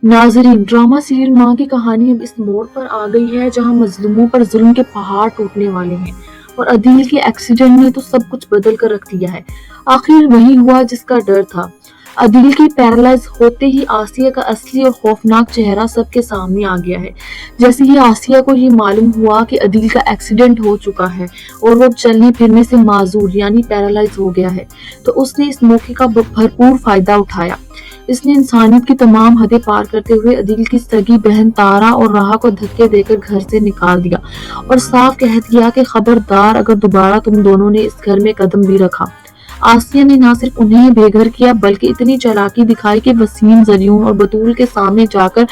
नाज़रीन, drama serial माँ की कहानी अब इस मोड़ पर आ गई है जहां मजलूमों पर जुल्म के पहाड़ टूटने वाले हैं और अदील के एक्सीडेंट ने तो सब कुछ बदल कर रख दिया है। आखिर वही हुआ जिसका डर था। अदील की पैरालाइज होते ही आसिया का असली और खौफनाक चेहरा सबके सामने आ गया है। जैसे ही आसिया को ये मालूम हुआ कि अदील का एक्सीडेंट हो चुका है और वो चलने फिरने से माजूर यानी पैरालाइज हो गया है, तो उसने इस मौके का भरपूर फायदा उठाया। इसने इंसानियत की तमाम हदें पार करते हुए अदील की सगी बहन तारा और राहा को धक्के देकर घर से निकाल दिया और साफ कह दिया कि खबरदार, अगर दोबारा तुम दोनों ने इस घर में कदम भी रखा। आसिया ने ना सिर्फ उन्हें बेघर किया बल्कि इतनी चालाकी दिखाई कि वसीम, जरियून और बतूल के सामने जाकर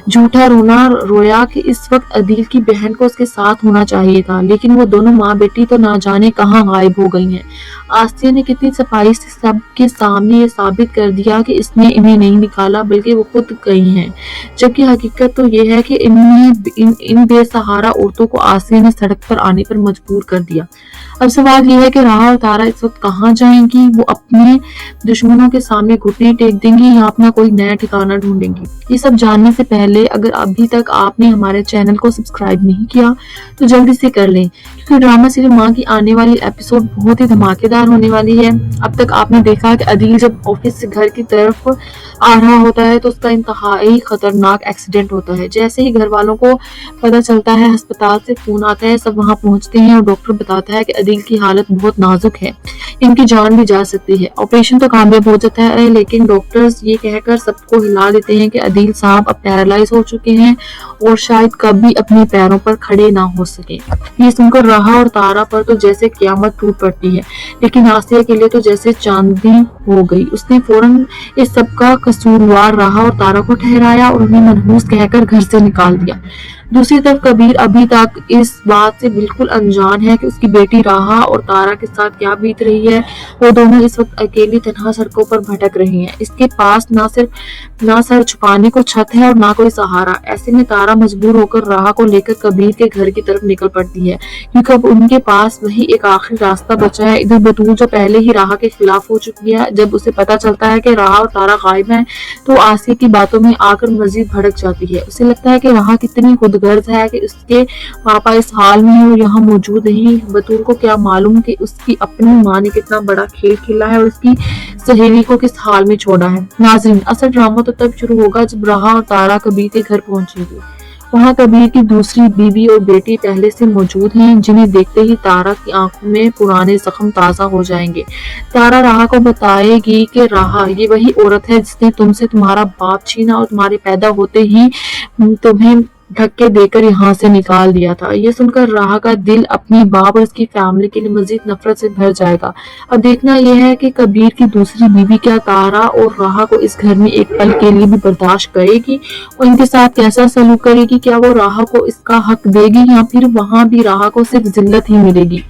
झूठा रोना रोया कि इस वक्त अदील की बहन को उसके साथ होना चाहिए था, लेकिन वो दोनों माँ बेटी तो ना जाने कहाँ गायब हो गई हैं। आसिया ने कितनी सफाई से सबके सामने ये साबित कर दिया कि इसने इन्हें नहीं निकाला बल्कि वो खुद गई हैं, जबकि हकीकत तो ये है कि इन बेसहारा औरतों को आसिया ने सड़क पर आने पर मजबूर कर दिया। अब सवाल ये है कि राहा और तारा इस वक्त कहाँ जाएंगी? वो अपने दुश्मनों के सामने घुटने टेक देंगी या अपना कोई नया ठिकाना ढूंढेंगी? ये सब जानने से पहले अगर अभी तक आपने हमारे चैनल को सब्सक्राइब नहीं किया तो जल्दी से कर लें, क्योंकि ड्रामा सीरियल माँ की आने वाली एपिसोड बहुत ही धमाकेदार होने वाली है। अब तक आपने देखा कि अदील जब ऑफिस से घर की तरफ आ रहा होता है तो उसका इंतहाई खतरनाक एक्सीडेंट होता है। जैसे ही घर वालों को पता चलता है, अस्पताल से फोन आता है, सब वहां पहुंचते हैं और डॉक्टर बताता है कि अदील की हालत बहुत नाजुक है, इनकी जान भी जा सकती है। ऑपरेशन तो कामयाब हो जाता है, लेकिन डॉक्टर्स ये कहकर सबको हिला देते हैं कि अदील साहब अब पैरालाइज हो चुके हैं और शायद कभी अपने पैरों पर खड़े ना हो सके। ये सुनकर राहा और तारा पर तो जैसे क़यामत टूट पड़ती है, लेकिन आसिया के लिए तो जैसे चांदनी हो गई। उसने फौरन इस सब का कसूरवार राहा और तारा को ठहराया और उन्हें मनहूस कहकर घर से निकाल दिया। दूसरी तरफ कबीर अभी तक इस बात से बिल्कुल अनजान है कि उसकी बेटी राहा और तारा के साथ क्या बीत रही है। वो दोनों इस वक्त अकेली तन्हा सड़कों पर भटक रही हैं। इसके पास ना सर छुपाने को छत है और ना कोई सहारा। ऐसे में तारा मजबूर होकर राहा को लेकर कबीर के घर की तरफ निकल पड़ती है, क्योंकि अब उनके पास वही एक आखिरी रास्ता बचा है। इधर बतूल जो पहले ही राहा के खिलाफ हो चुकी है, जब उसे पता चलता है कि राहा और तारा गायब हैं तो आसिया की बातों में आकर मजीद भड़क जाती है। उसे लगता है कि राहा कितनी खुदगर्ज है कि उसके पापा इस हाल में और यहाँ मौजूद नहीं। बतूल को क्या मालूम कि उसकी अपनी माँ ने कितना बड़ा खेल खेला है और उसकी सहेली को किस हाल में छोड़ा है। नाज़रीन, असल ड्रामा तो तब शुरू होगा जब राहा और तारा कबीर के घर पहुंचेगी। वहाँ कबीर की दूसरी बीवी और बेटी पहले से मौजूद हैं, जिन्हें देखते ही तारा की आंखों में पुराने जख्म ताजा हो जाएंगे। तारा राहा को बताएगी कि राहा, ये वही औरत है जिसने तुमसे तुम्हारा बाप छीना और तुम्हारे पैदा होते ही तुम्हें धक्के देकर यहाँ से निकाल दिया था। ये सुनकर राहा का दिल अपनी बाप और उसकी फैमिली के लिए मजीद नफरत से भर जाएगा। अब देखना यह है कि कबीर की दूसरी बीवी क्या तारा और राहा को इस घर में एक पल के लिए भी बर्दाश्त करेगी और इनके साथ कैसा सलूक करेगी। क्या वो राहा को इसका हक देगी या फिर वहां भी राहा को सिर्फ जिल्लत ही मिलेगी।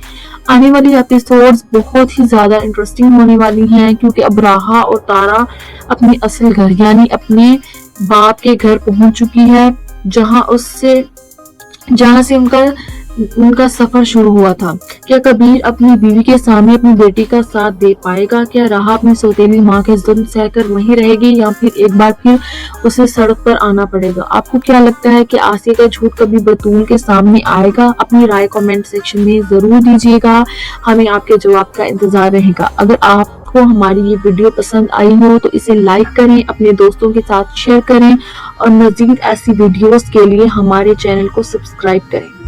आने वाली एपिसोड्स बहुत ही ज्यादा इंटरेस्टिंग होने वाली हैं, क्योंकि अब राहा और तारा अपने असल घर यानी अपने बाप के घर पहुंच चुकी है, जहां से उनका सफर शुरू हुआ था। क्या कबीर अपनी बीवी के सामने अपनी बेटी का साथ दे पाएगा? क्या राहा अपनी सौतेली माँ के जुल्म सहकर वहीं रहेगी या फिर एक बार फिर उसे सड़क पर आना पड़ेगा? आपको क्या लगता है कि आसिया का झूठ कभी बतूल के सामने आएगा? अपनी राय कमेंट सेक्शन में जरूर दीजिएगा, हमें आपके जवाब का इंतजार रहेगा। अगर आपको हमारी ये वीडियो पसंद आई हो तो इसे लाइक करें, अपने दोस्तों के साथ शेयर करें और मजीद ऐसी वीडियोस के लिए हमारे चैनल को सब्सक्राइब करें।